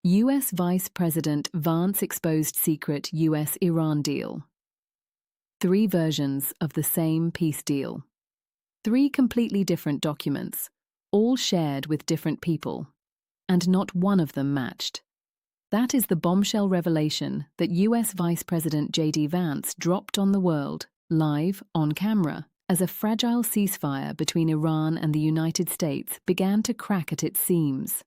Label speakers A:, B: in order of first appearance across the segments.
A: U.S. Vice President Vance exposed secret U.S.-Iran deal. 3 versions of the same peace deal. 3 completely different documents, all shared with different people, and not one of them matched. That is the bombshell revelation that U.S. Vice President J.D. Vance dropped on the world, live, on camera, as a fragile ceasefire between Iran and the United States began to crack at its seams.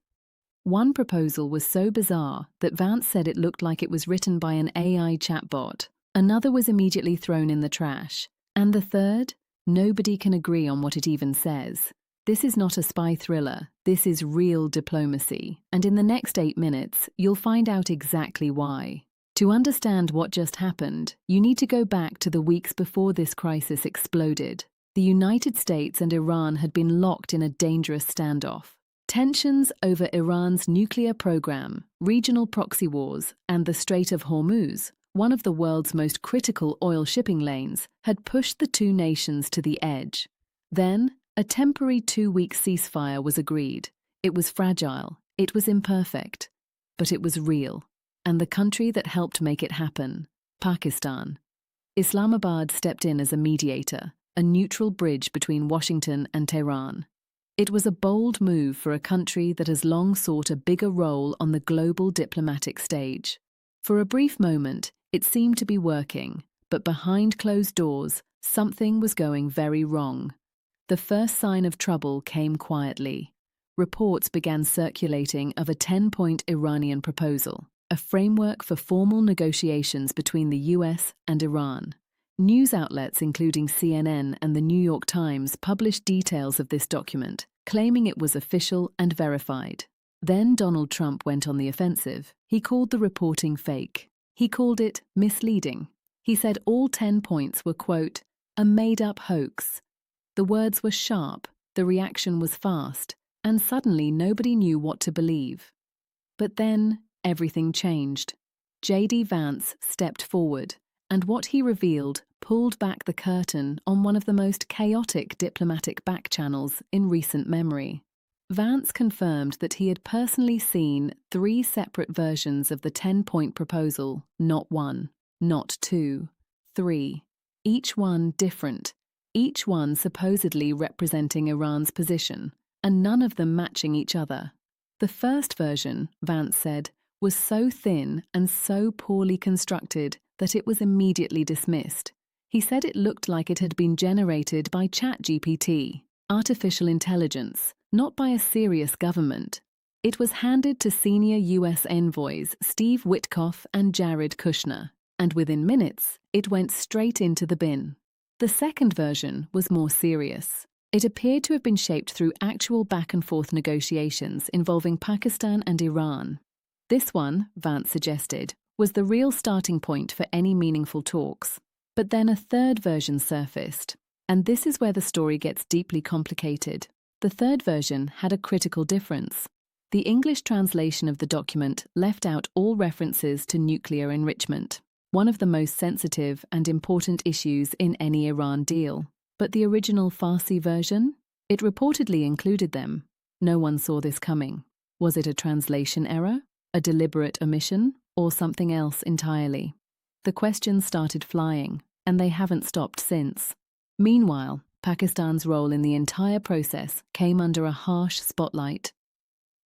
A: One proposal was so bizarre that Vance said it looked like it was written by an AI chatbot. Another was immediately thrown in the trash. And the third? Nobody can agree on what it even says. This is not a spy thriller, this is real diplomacy. And in the next 8 minutes, you'll find out exactly why. To understand what just happened, you need to go back to the weeks before this crisis exploded. The United States and Iran had been locked in a dangerous standoff. Tensions over Iran's nuclear program, regional proxy wars, and the Strait of Hormuz, one of the world's most critical oil shipping lanes, had pushed the 2 nations to the edge. Then, a temporary 2-week ceasefire was agreed. It was fragile, it was imperfect, but it was real. And the country that helped make it happen, Pakistan. Islamabad stepped in as a mediator, a neutral bridge between Washington and Tehran. It was a bold move for a country that has long sought a bigger role on the global diplomatic stage. For a brief moment, it seemed to be working, but behind closed doors, something was going very wrong. The first sign of trouble came quietly. Reports began circulating of a 10-point Iranian proposal, a framework for formal negotiations between the US and Iran. News outlets including CNN and the New York Times published details of this document, claiming it was official and verified. Then Donald Trump went on the offensive. He called the reporting fake. He called it misleading. He said all 10 points were, quote, a made-up hoax. The words were sharp, the reaction was fast, and suddenly nobody knew what to believe. But then everything changed. J.D. Vance stepped forward, and what he revealed pulled back the curtain on one of the most chaotic diplomatic backchannels in recent memory. Vance confirmed that he had personally seen 3 separate versions of the 10-point proposal, not 1, not 2, 3, each one different, each one supposedly representing Iran's position, and none of them matching each other. The first version, Vance said, was so thin and so poorly constructed that it was immediately dismissed. He said it looked like it had been generated by ChatGPT, artificial intelligence, not by a serious government. It was handed to senior U.S. envoys Steve Witkoff and Jared Kushner, and within minutes, it went straight into the bin. The second version was more serious. It appeared to have been shaped through actual back-and-forth negotiations involving Pakistan and Iran. This one, Vance suggested, was the real starting point for any meaningful talks. But then a third version surfaced, and this is where the story gets deeply complicated. The third version had a critical difference. The English translation of the document left out all references to nuclear enrichment, one of the most sensitive and important issues in any Iran deal. But the original Farsi version? It reportedly included them. No one saw this coming. Was it a translation error, a deliberate omission, or something else entirely? The questions started flying, and they haven't stopped since. Meanwhile, Pakistan's role in the entire process came under a harsh spotlight.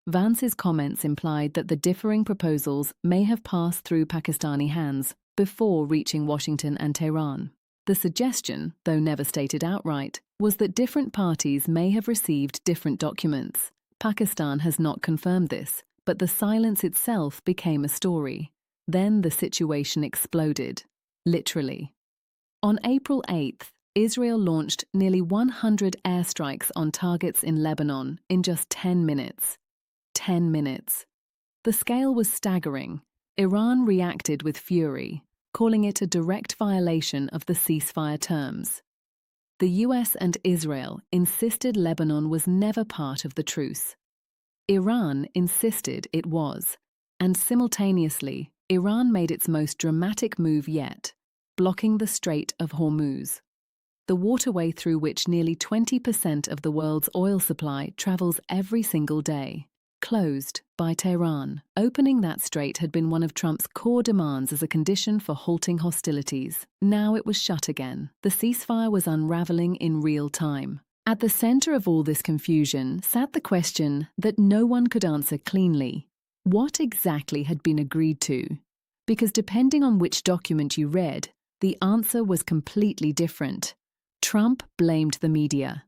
A: Vance's comments implied that the differing proposals may have passed through Pakistani hands before reaching Washington and Tehran. The suggestion, though never stated outright, was that different parties may have received different documents. Pakistan has not confirmed this, but the silence itself became a story. Then the situation exploded, literally. On April 8th, Israel launched nearly 100 airstrikes on targets in Lebanon in just 10 minutes. 10 minutes. The scale was staggering. Iran reacted with fury, calling it a direct violation of the ceasefire terms. The US and Israel insisted Lebanon was never part of the truce. Iran insisted it was, and simultaneously, Iran made its most dramatic move yet, blocking the Strait of Hormuz, the waterway through which nearly 20% of the world's oil supply travels every single day. closed by Tehran. Opening that strait had been one of Trump's core demands as a condition for halting hostilities. Now it was shut again. The ceasefire was unraveling in real time. At the center of all this confusion sat the question that no one could answer cleanly. What exactly had been agreed to? Because depending on which document you read, the answer was completely different. Trump blamed the media.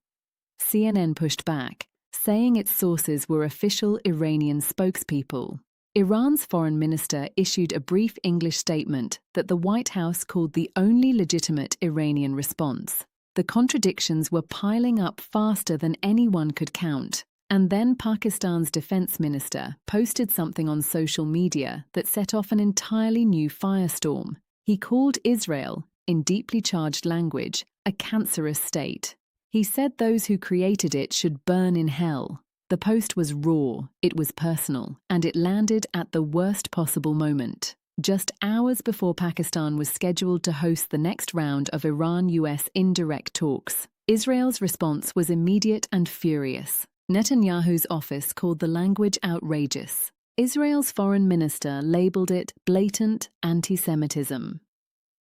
A: CNN pushed back, saying its sources were official Iranian spokespeople. Iran's foreign minister issued a brief English statement that the White House called the only legitimate Iranian response. The contradictions were piling up faster than anyone could count. And then Pakistan's defense minister posted something on social media that set off an entirely new firestorm. He called Israel, in deeply charged language, a cancerous state. He said those who created it should burn in hell. The post was raw, it was personal, and it landed at the worst possible moment. Just hours before Pakistan was scheduled to host the next round of Iran-US indirect talks, Israel's response was immediate and furious. Netanyahu's office called the language outrageous. Israel's foreign minister labeled it blatant anti-Semitism.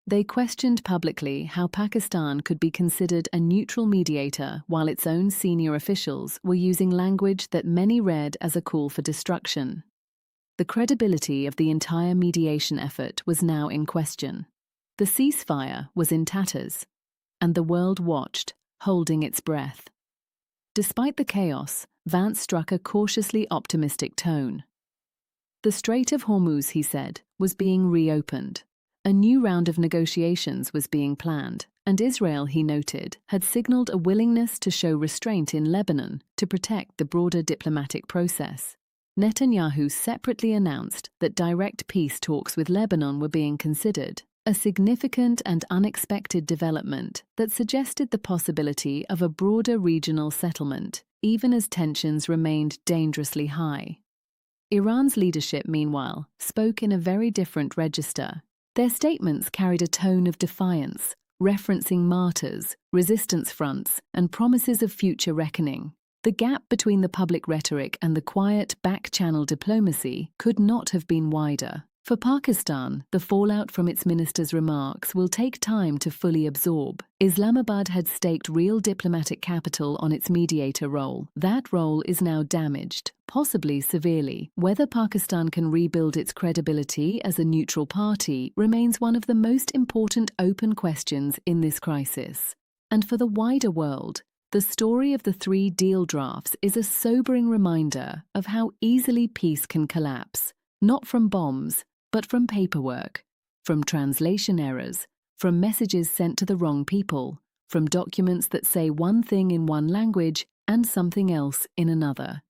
A: They questioned publicly how Pakistan could be considered a neutral mediator while its own senior officials were using language that many read as a call for destruction. The credibility of the entire mediation effort was now in question. The ceasefire was in tatters, and the world watched, holding its breath. Despite the chaos, Vance struck a cautiously optimistic tone. The Strait of Hormuz, he said, was being reopened. A new round of negotiations was being planned, and Israel, he noted, had signaled a willingness to show restraint in Lebanon to protect the broader diplomatic process. Netanyahu separately announced that direct peace talks with Lebanon were being considered, a significant and unexpected development that suggested the possibility of a broader regional settlement, even as tensions remained dangerously high. Iran's leadership, meanwhile, spoke in a very different register. Their statements carried a tone of defiance, referencing martyrs, resistance fronts, and promises of future reckoning. The gap between the public rhetoric and the quiet, back-channel diplomacy could not have been wider. For Pakistan, the fallout from its minister's remarks will take time to fully absorb. Islamabad had staked real diplomatic capital on its mediator role. That role is now damaged, possibly severely. Whether Pakistan can rebuild its credibility as a neutral party remains one of the most important open questions in this crisis. And for the wider world, the story of the 3 deal drafts is a sobering reminder of how easily peace can collapse, not from bombs, but from paperwork, from translation errors, from messages sent to the wrong people, from documents that say one thing in one language and something else in another.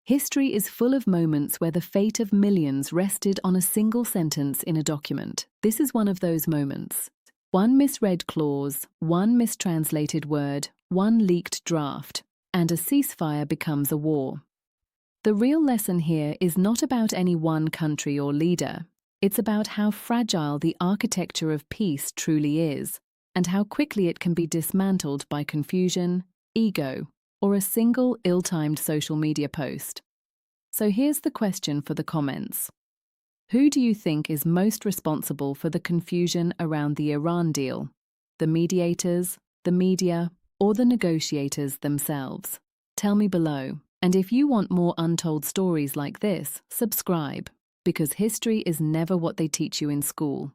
A: History is full of moments where the fate of millions rested on a single sentence in a document. This is one of those moments. One misread clause, one mistranslated word, one leaked draft, and a ceasefire becomes a war. The real lesson here is not about any one country or leader. It's about how fragile the architecture of peace truly is, and how quickly it can be dismantled by confusion, ego, or a single ill-timed social media post. So here's the question for the comments. Who do you think is most responsible for the confusion around the Iran deal? The mediators, the media, or the negotiators themselves? Tell me below. And if you want more untold stories like this, subscribe, because history is never what they teach you in school.